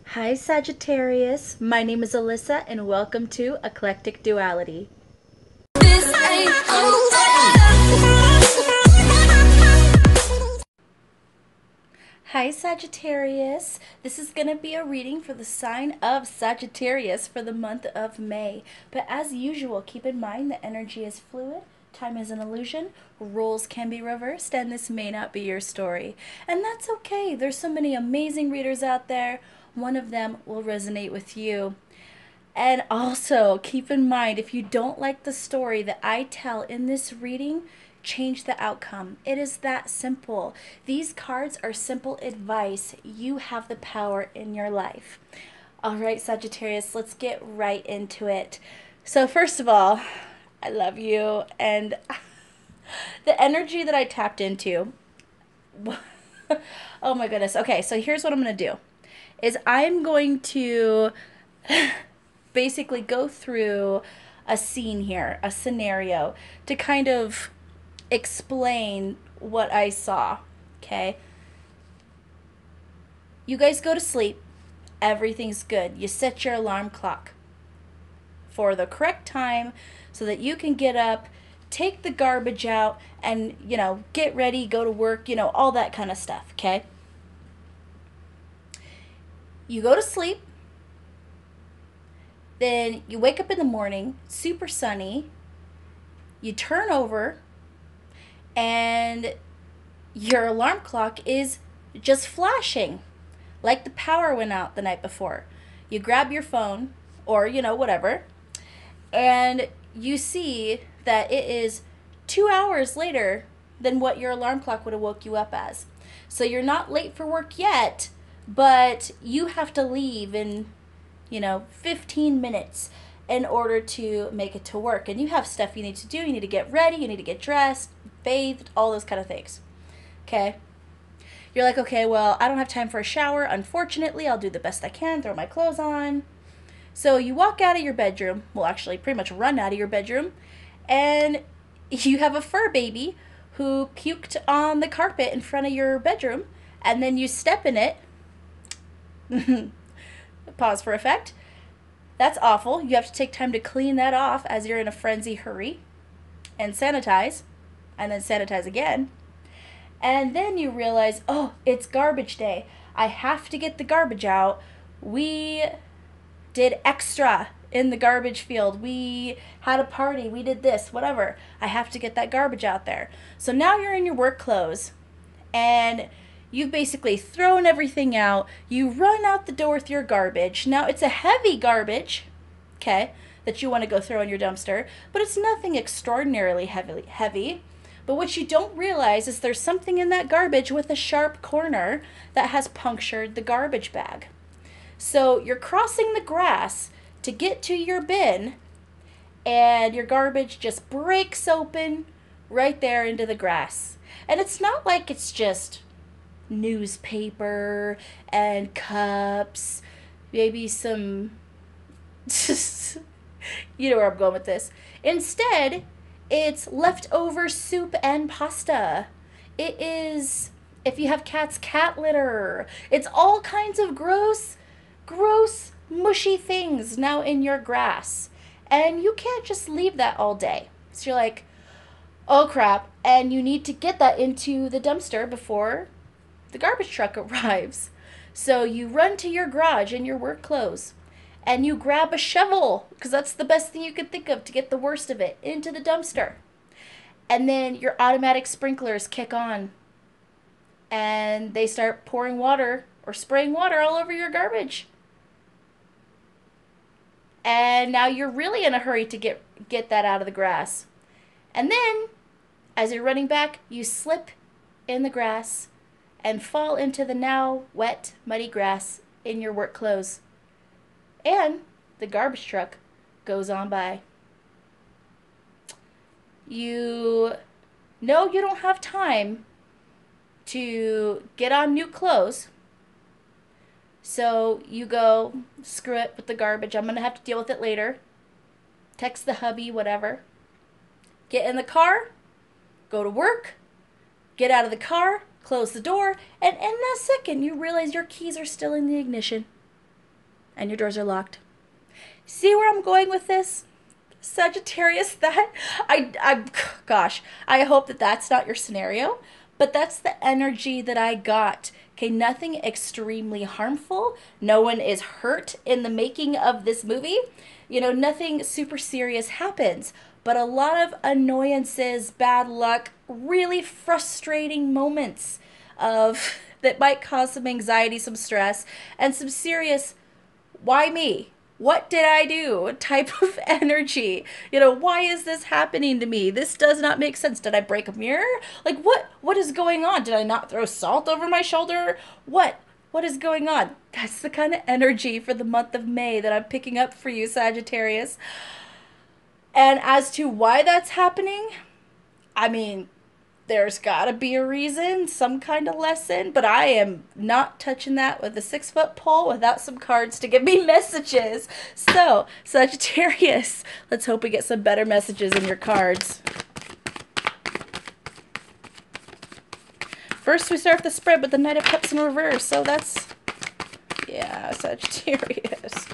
Hi Sagittarius, my name is Alyssa and welcome to Eclectic Duality. Hi Sagittarius, this is going to be a reading for the sign of Sagittarius for the month of May. But as usual, keep in mind that energy is fluid, time is an illusion, roles can be reversed, and this may not be your story. And that's okay, there's so many amazing readers out there, one of them will resonate with you. And also, keep in mind, if you don't like the story that I tell in this reading, change the outcome. It is that simple. These cards are simple advice. You have the power in your life. All right, Sagittarius, let's get right into it. So first of all, I love you. And the energy that I tapped into, oh my goodness. Okay, so here's what I'm going to do. Is I'm going to basically go through a scene here, a scenario, to kind of explain what I saw. Okay? You guys go to sleep. Everything's good. You set your alarm clock for the correct time so that you can get up, take the garbage out, and, get ready, go to work, all that kind of stuff. Okay? You go to sleep. Then you wake up in the morning, super sunny. You turn over, and your alarm clock is just flashing like the power went out the night before. You grab your phone or, whatever, and you see that it is 2 hours later than what your alarm clock would have woke you up as. So you're not late for work yet, but you have to leave in 15 minutes in order to make it to work. And you have stuff you need to do. You need to get ready. You need to get dressed, bathed, all those kind of things. Okay? You're like, okay, well, I don't have time for a shower. Unfortunately, I'll do the best I can, throw my clothes on. So you walk out of your bedroom. Well, actually, pretty much run out of your bedroom. And you have a fur baby who puked on the carpet in front of your bedroom. And then you step in it. Pause for effect. That's awful. You have to take time to clean that off as you're in a frenzy hurry and sanitize, and then sanitize again. And then you realize, oh, it's garbage day. I have to get the garbage out. We did extra in the garbage field. We had a party. We did this, whatever. I have to get that garbage out there. So now you're in your work clothes, and you've basically thrown everything out. You run out the door with your garbage. Now, it's a heavy garbage, okay, that you want to go throw in your dumpster, but it's nothing extraordinarily heavy. But what you don't realize is there's something in that garbage with a sharp corner that has punctured the garbage bag. So you're crossing the grass to get to your bin, and your garbage just breaks open right there into the grass. And it's not like it's just newspaper and cups, maybe some you know where I'm going with this. Instead, it's leftover soup and pasta. It is, if you have cats, cat litter. It's all kinds of gross, mushy things now in your grass. And you can't just leave that all day. So you're like, oh crap, and you need to get that into the dumpster before the garbage truck arrives. So you run to your garage in your work clothes and you grab a shovel, because that's the best thing you could think of to get the worst of it into the dumpster. And then your automatic sprinklers kick on and they start pouring water or spraying water all over your garbage. And now you're really in a hurry to get that out of the grass. And then, as you're running back, you slip in the grass and fall into the now wet, muddy grass in your work clothes. And the garbage truck goes on by. You know you don't have time to get on new clothes. So you go, screw it with the garbage. I'm going to have to deal with it later. Text the hubby, whatever. Get in the car, go to work, get out of the car, close the door, and in that second you realize your keys are still in the ignition. and your doors are locked. See where I'm going with this? Sagittarius, that gosh, I hope that that's not your scenario, but that's the energy that I got. Okay, nothing extremely harmful. No one is hurt in the making of this movie. You know, nothing super serious happens, but a lot of annoyances, bad luck, really frustrating moments of that might cause some anxiety, some stress, and some serious why me? What did I do? Type of energy. You know, why is this happening to me? This does not make sense. Did I break a mirror? Like what is going on? Did I not throw salt over my shoulder? What is going on? That's the kind of energy for the month of May that I'm picking up for you, Sagittarius. And as to why that's happening, I mean, there's got to be a reason, some kind of lesson, but I am not touching that with a 6-foot pole without some cards to give me messages. So, Sagittarius, let's hope we get some better messages in your cards. First, we start the spread with the Knight of Cups in reverse, so that's, yeah, Sagittarius.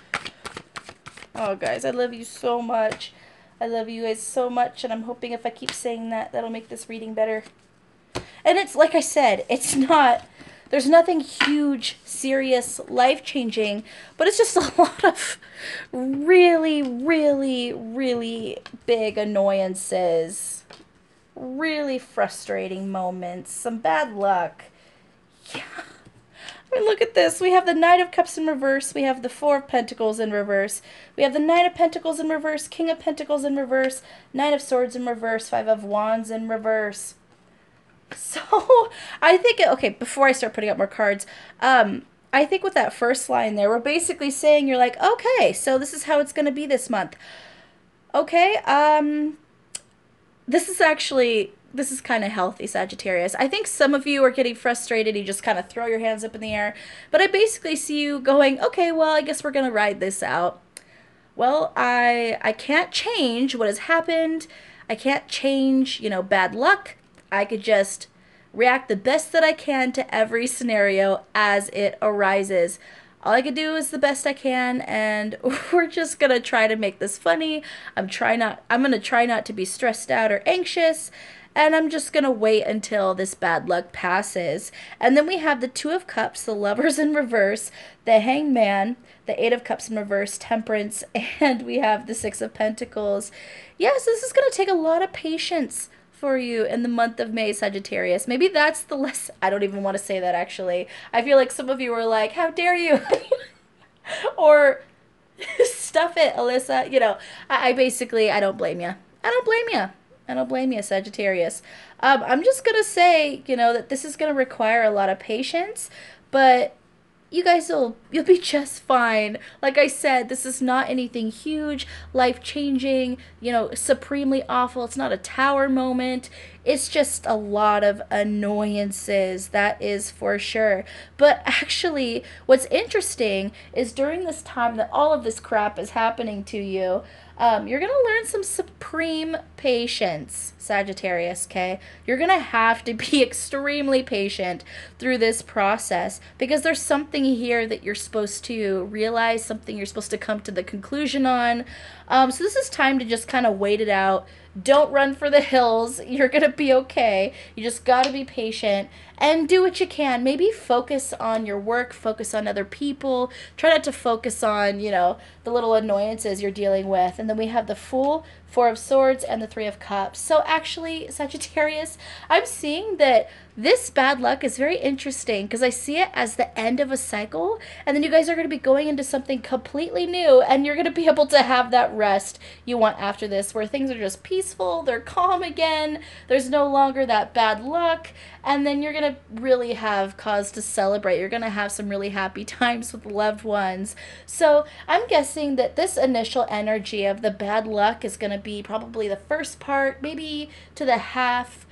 Oh, guys, I love you so much. I love you guys so much, and I'm hoping if I keep saying that, that'll make this reading better. And it's, like I said, it's not, there's nothing huge, serious, life-changing, but it's just a lot of really, really, really big annoyances. Really frustrating moments. Some bad luck. Yeah. I mean, look at this. We have the Knight of Cups in reverse. We have the Four of Pentacles in reverse. We have the Knight of Pentacles in reverse, King of Pentacles in reverse, Knight of Swords in reverse, Five of Wands in reverse. So, I think, okay, before I start putting up more cards, I think with that first line there, we're basically saying, you're like, okay, so this is how it's going to be this month. Okay, this is kind of healthy, Sagittarius. I think some of you are getting frustrated. You just kind of throw your hands up in the air. But I basically see you going, okay, well, I guess we're going to ride this out. Well, I can't change what has happened. I can't change, you know, bad luck. I could just react the best that I can to every scenario as it arises. All I can do is the best I can, and we're just going to try to make this funny. I'm going to try not to be stressed out or anxious, and I'm just going to wait until this bad luck passes. And then we have the Two of Cups, the Lovers in reverse, the Hanged Man, the Eight of Cups in reverse, Temperance, and we have the Six of Pentacles. Yes, this is going to take a lot of patience for you in the month of May, Sagittarius. Maybe that's the lesson. I don't even want to say that, actually. I feel like some of you are like, how dare you? Or, stuff it, Alyssa. You know, I basically, I don't blame you. I don't blame you. I don't blame you, Sagittarius. I'm just going to say, you know, that this is going to require a lot of patience, but you guys you'll be just fine. Like I said, this is not anything huge, life-changing, you know, supremely awful. It's not a tower moment. It's just a lot of annoyances, that is for sure. But actually, what's interesting is during this time that all of this crap is happening to you, you're going to learn some supreme patience, Sagittarius, okay? You're going to have to be extremely patient through this process because there's something here that you're supposed to realize, something you're supposed to come to the conclusion on. So this is time to just kind of wait it out. Don't run for the hills. You're going to be okay. You just got to be patient and do what you can. Maybe focus on your work, focus on other people. Try not to focus on, you know, the little annoyances you're dealing with. And then we have the Fool, Four of Swords, and the Three of Cups. So actually, Sagittarius, I'm seeing that this bad luck is very interesting because I see it as the end of a cycle, and then you guys are going to be going into something completely new, and you're going to be able to have that rest you want after this, where things are just peaceful, they're calm again, there's no longer that bad luck, and then you're going to really have cause to celebrate. You're going to have some really happy times with loved ones. So I'm guessing that this initial energy of the bad luck is going to be probably the first part, maybe to the half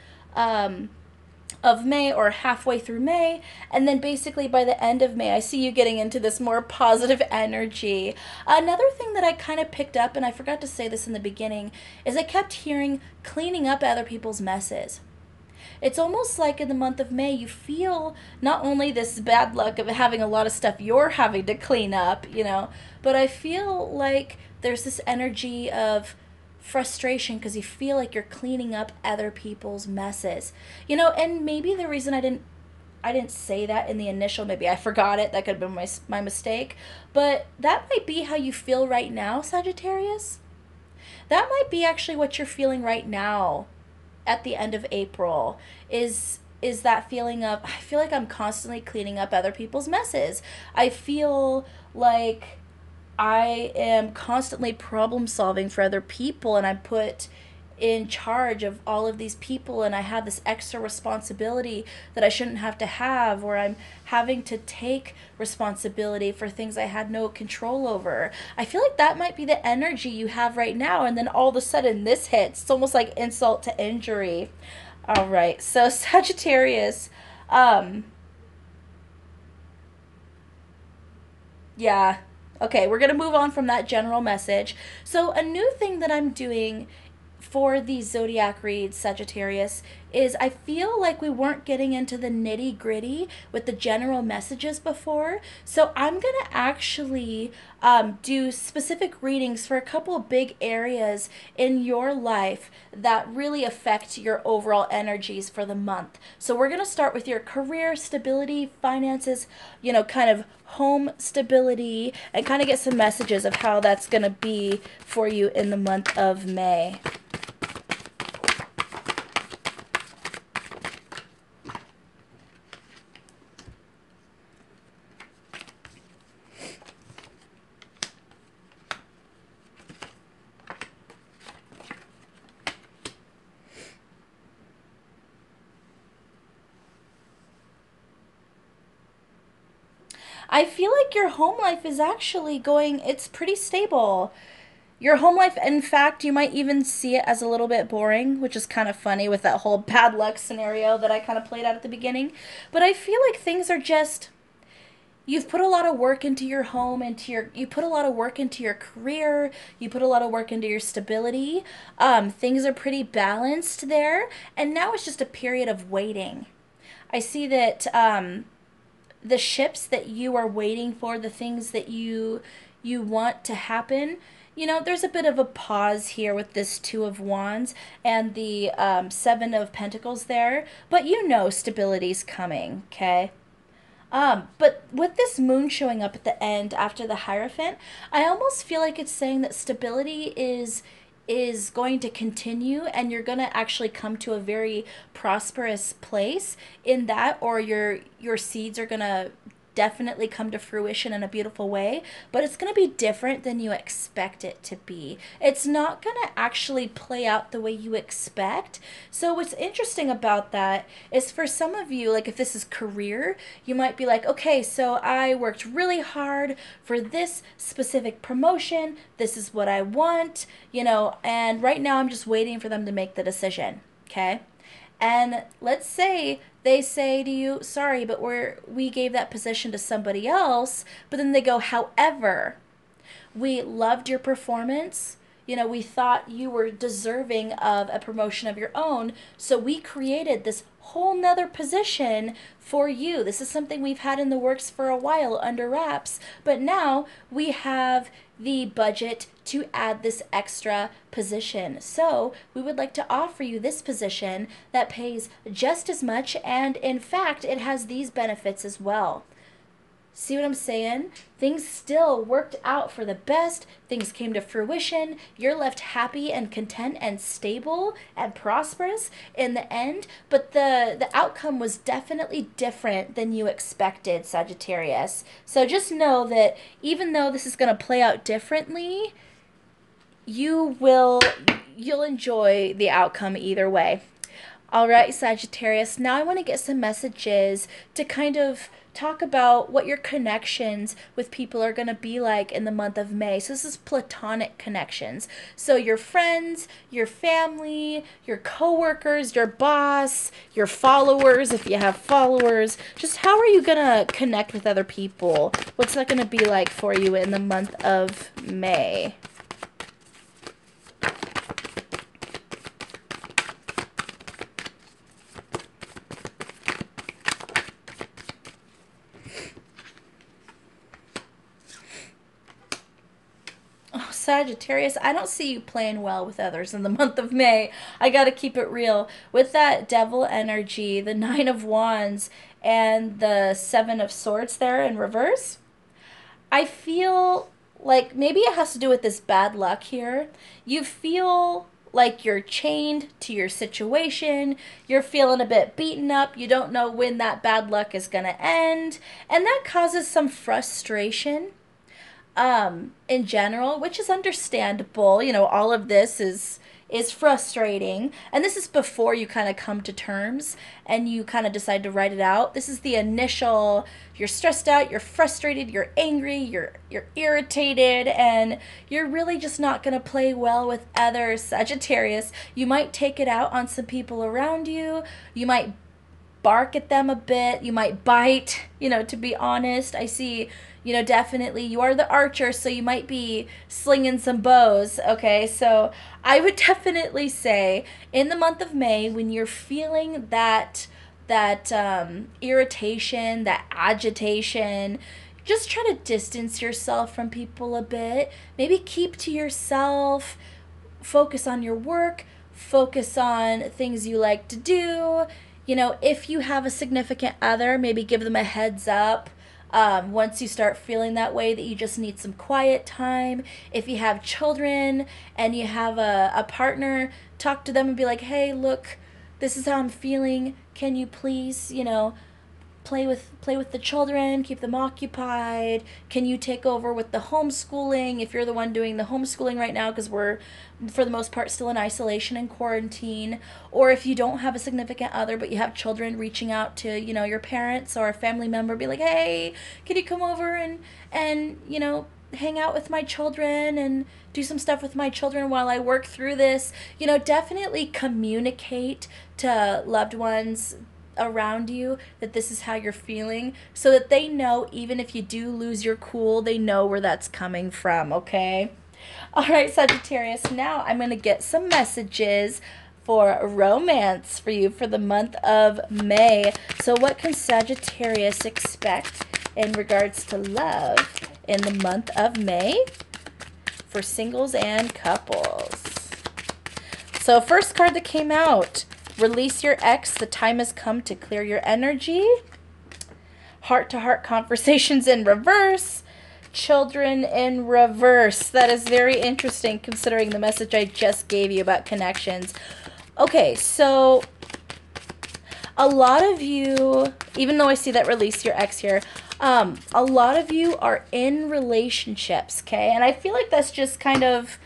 of May or halfway through May, and then basically by the end of May I see you getting into this more positive energy. Another thing that I kind of picked up, and I forgot to say this in the beginning, is I kept hearing cleaning up other people's messes. It's almost like in the month of May, you feel not only this bad luck of having a lot of stuff you're having to clean up, you know, but I feel like there's this energy of frustration because you feel like you're cleaning up other people's messes. You know, and maybe the reason I didn't say that in the initial, maybe I forgot it. That could have been my mistake. But that might be how you feel right now, Sagittarius. That might be actually what you're feeling right now at the end of April is that feeling of I feel like I'm constantly cleaning up other people's messes. I feel like I am constantly problem solving for other people, and I'm put in charge of all of these people, and I have this extra responsibility that I shouldn't have to have, or I'm having to take responsibility for things I had no control over. I feel like that might be the energy you have right now, and then all of a sudden this hits. It's almost like insult to injury. All right, so Sagittarius, um, yeah. Okay, we're going to move on from that general message. So, a new thing that I'm doing for the zodiac reads, Sagittarius, is I feel like we weren't getting into the nitty gritty with the general messages before. So I'm going to actually do specific readings for a couple of big areas in your life that really affect your overall energies for the month. So we're going to start with your career stability, finances, you know, kind of home stability, and kind of get some messages of how that's going to be for you in the month of May. I feel like your home life is actually going, it's pretty stable. Your home life, in fact, you might even see it as a little bit boring, which is kind of funny with that whole bad luck scenario that I kind of played out at the beginning. But I feel like things are just, you've put a lot of work into your home, you put a lot of work into your career, you put a lot of work into your stability. Things are pretty balanced there, and now it's just a period of waiting. I see that the ships that you are waiting for, the things that you want to happen, you know, there's a bit of a pause here with this Two of Wands and the Seven of Pentacles there, but you know stability's coming, okay? But with this moon showing up at the end after the Hierophant, I almost feel like it's saying that stability is going to continue, and you're going to actually come to a very prosperous place in that, or your seeds are going to definitely come to fruition in a beautiful way, but it's going to be different than you expect it to be. It's not going to actually play out the way you expect. So what's interesting about that is for some of you, like if this is career, you might be like, okay, so I worked really hard for this specific promotion. This is what I want, you know, and right now I'm just waiting for them to make the decision. Okay. And let's say they say to you, sorry, but we gave that position to somebody else, but then they go, however, we loved your performance. You know, we thought you were deserving of a promotion of your own, so we created this whole nother position for you. This is something we've had in the works for a while under wraps, but now we have the budget to add this extra position. So we would like to offer you this position that pays just as much, and in fact, it has these benefits as well. See what I'm saying? Things still worked out for the best. Things came to fruition. You're left happy and content and stable and prosperous in the end. But the outcome was definitely different than you expected, Sagittarius. So just know that even though this is going to play out differently, you'll enjoy the outcome either way. All right, Sagittarius. Now I want to get some messages to kind of talk about what your connections with people are going to be like in the month of May. So this is platonic connections. So your friends, your family, your coworkers, your boss, your followers, if you have followers. Just how are you going to connect with other people? What's that going to be like for you in the month of May? Sagittarius, I don't see you playing well with others in the month of May. I gotta keep it real. With that devil energy, the Nine of Wands, and the Seven of Swords there in reverse, I feel like maybe it has to do with this bad luck here. You feel like you're chained to your situation. You're feeling a bit beaten up. You don't know when that bad luck is going to end. And that causes some frustration in general, which is understandable. You know, all of this is frustrating, and this is before you kind of come to terms and you kind of decide to write it out. This is the initial, you're stressed out, you're frustrated, you're angry, you're irritated, and you're really just not going to play well with others, Sagittarius. You might take it out on some people around you. You might bark at them a bit. You might bite, you know, to be honest. I see, you know, definitely you are the archer, so you might be slinging some bows, okay? So I would definitely say in the month of May, when you're feeling that irritation, that agitation, just try to distance yourself from people a bit. Maybe keep to yourself. Focus on your work. Focus on things you like to do. You know, if you have a significant other, maybe give them a heads up once you start feeling that way, that you just need some quiet time. If you have children and you have a partner, talk to them and be like, hey, look, this is how I'm feeling. Can you please, you know, play with the children, keep them occupied? Can you take over with the homeschooling if you're the one doing the homeschooling right now, because we're for the most part still in isolation and quarantine? Or if you don't have a significant other but you have children, reaching out to, you know, your parents or a family member, be like, hey, can you come over and you know, hang out with my children and do some stuff with my children while I work through this? You know, definitely communicate to loved ones around you that this is how you're feeling, so that they know, even if you do lose your cool, they know where that's coming from, okay? All right, Sagittarius, now I'm going to get some messages for romance for you for the month of May. So what can Sagittarius expect in regards to love in the month of May for singles and couples? So first card that came out, release your ex. The time has come to clear your energy. Heart-to-heart conversations in reverse. Children in reverse. That is very interesting considering the message I just gave you about connections. Okay, so a lot of you, even though I see that release your ex here, a lot of you are in relationships, okay? And I feel like that's just kind of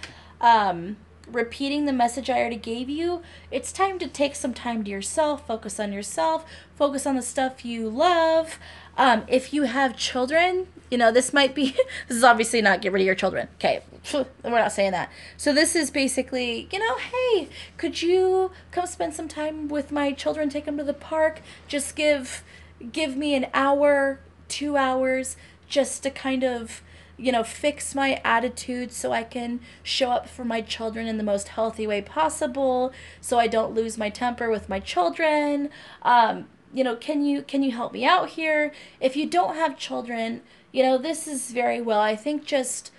repeating the message I already gave you. It's time to take some time to yourself, focus on the stuff you love. If you have children, you know, this might be, this is obviously not get rid of your children. Okay, we're not saying that. So this is basically, you know, hey, could you come spend some time with my children, take them to the park? Just give me an hour, 2 hours, just to kind of, you know, fix my attitude so I can show up for my children in the most healthy way possible, so I don't lose my temper with my children. You know, can you help me out here? If you don't have children, you know, this is very well, I think, just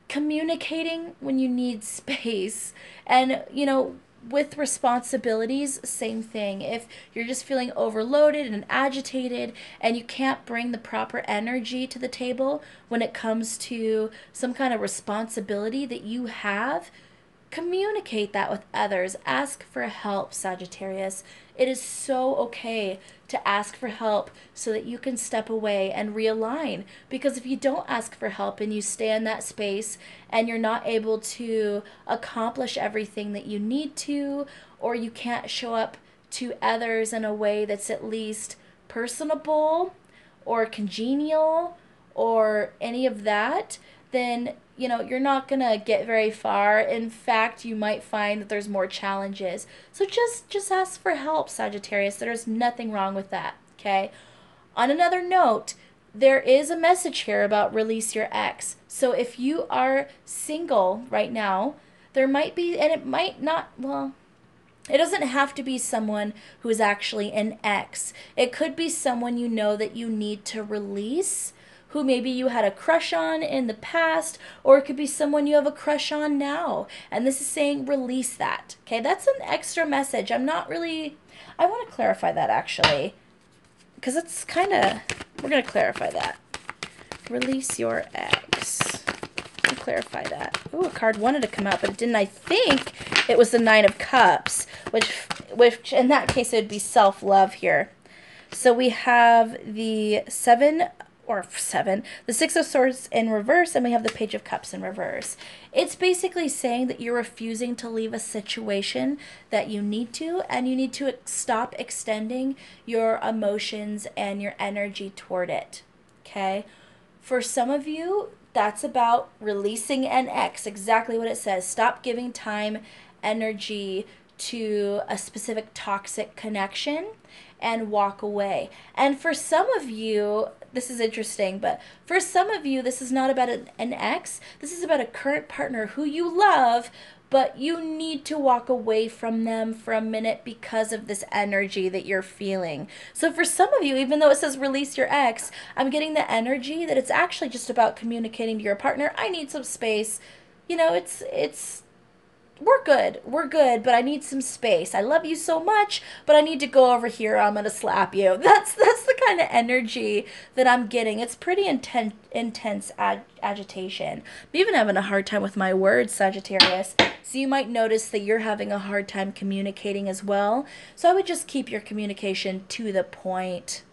communicating when you need space. And, you know, with responsibilities, same thing. If you're just feeling overloaded and agitated and you can't bring the proper energy to the table when it comes to some kind of responsibility that you have, communicate that with others. Ask for help, Sagittarius. It is so okay to ask for help so that you can step away and realign. Because if you don't ask for help and you stay in that space and you're not able to accomplish everything that you need to, or you can't show up to others in a way that's at least personable or congenial or any of that, then, you know, you're not going to get very far. In fact, you might find that there's more challenges. So just ask for help, Sagittarius. There's nothing wrong with that, okay? On another note, there is a message here about release your ex. So if you are single right now, there might be, and it might not, well, it doesn't have to be someone who is actually an ex. It could be someone you know that you need to release, who maybe you had a crush on in the past, or it could be someone you have a crush on now. And this is saying release that. Okay, that's an extra message. I want to clarify that actually, because it's kind of, we're going to clarify that. Release your ex. Let me clarify that. Ooh, a card wanted to come out, but it didn't. I think it was the Nine of Cups, which in that case, it would be self-love here. So we have the the Six of Swords in reverse, and we have the Page of Cups in reverse. It's basically saying that you're refusing to leave a situation that you need to, and you need to stop extending your emotions and your energy toward it, okay? For some of you, that's about releasing an ex, exactly what it says. Stop giving time, energy to a specific toxic connection and walk away. And for some of you, this is interesting, but for some of you, this is not about an ex. This is about a current partner who you love, but you need to walk away from them for a minute because of this energy that you're feeling. So for some of you, even though it says release your ex, I'm getting the energy that it's actually just about communicating to your partner, I need some space. You know, we're good, but I need some space. I love you so much, but I need to go over here, or I'm going to slap you. That's the kind of energy that I'm getting. It's pretty intense agitation. I'm even having a hard time with my words, Sagittarius. So you might notice that you're having a hard time communicating as well. So I would just keep your communication to the point.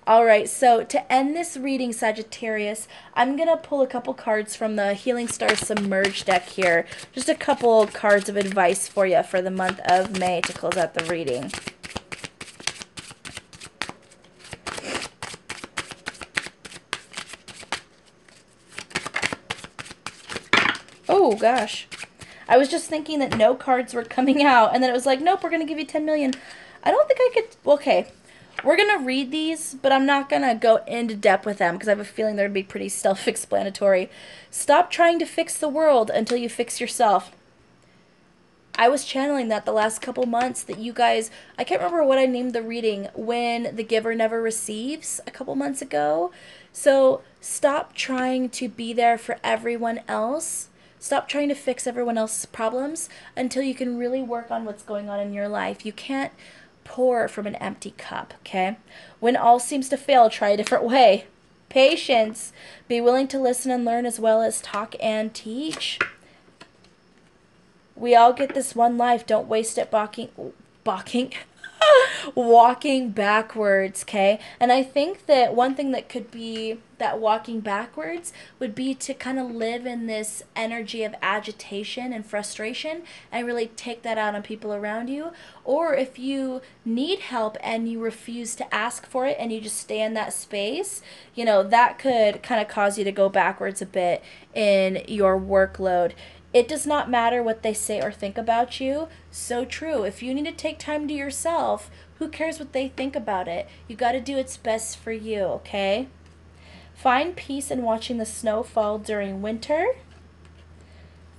All right, so to end this reading, Sagittarius, I'm going to pull a couple cards from the Healing Stars Submerged deck here. Just a couple cards of advice for you for the month of May to close out the reading. Oh, gosh. I was just thinking that no cards were coming out, and then it was like, nope, we're going to give you 10 million. I don't think I could... Okay. We're going to read these, but I'm not going to go into depth with them because I have a feeling they're going to be pretty self-explanatory. Stop trying to fix the world until you fix yourself. I was channeling that the last couple months that you guys, I can't remember what I named the reading, When the Giver Never Receives, a couple months ago. So stop trying to be there for everyone else. Stop trying to fix everyone else's problems until you can really work on what's going on in your life. You can't pour from an empty cup, okay? When all seems to fail, try a different way. Patience. Be willing to listen and learn as well as talk and teach. We all get this one life. Don't waste it walking backwards, okay? And I think that one thing that could be that walking backwards would be to kind of live in this energy of agitation and frustration and really take that out on people around you. Or if you need help and you refuse to ask for it and you just stay in that space, you know, that could kind of cause you to go backwards a bit in your workload. It does not matter what they say or think about you. So true. If you need to take time to yourself, who cares what they think about it? You got to do what's best for you, okay? Find peace in watching the snow fall during winter.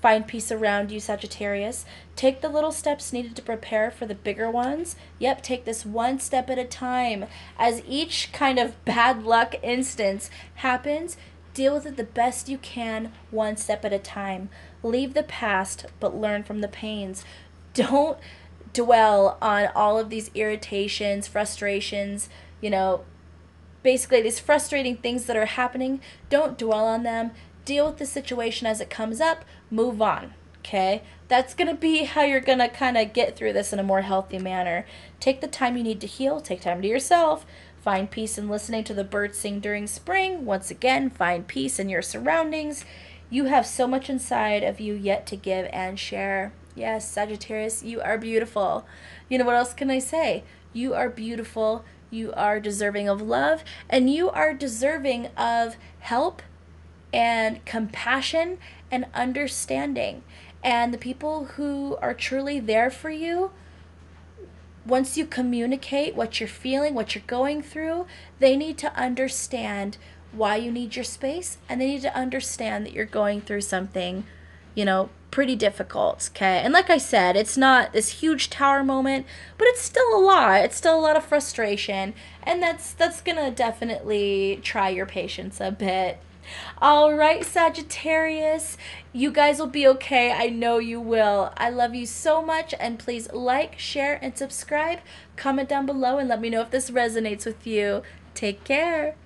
Find peace around you, Sagittarius. Take the little steps needed to prepare for the bigger ones. Yep, take this one step at a time. As each kind of bad luck instance happens, deal with it the best you can, one step at a time. Leave the past, but learn from the pains. Don't dwell on all of these irritations, frustrations, you know, basically these frustrating things that are happening. Don't dwell on them. Deal with the situation as it comes up. Move on, okay? That's going to be how you're going to kind of get through this in a more healthy manner. Take the time you need to heal. Take time to yourself. Find peace in listening to the birds sing during spring. Once again, find peace in your surroundings. You have so much inside of you yet to give and share. Yes, Sagittarius, you are beautiful. You know, what else can I say? You are beautiful. You are deserving of love. And you are deserving of help and compassion and understanding. And the people who are truly there for you, once you communicate what you're feeling, what you're going through, they need to understand why you need your space, and they need to understand that you're going through something pretty difficult, okay? And like I said, it's not this huge tower moment, but it's still a lot. It's still a lot of frustration, and that's gonna definitely try your patience a bit. All right, Sagittarius, you guys will be okay. I know you will. I love you so much, and please like, share, and subscribe. Comment down below and let me know if this resonates with you. Take care.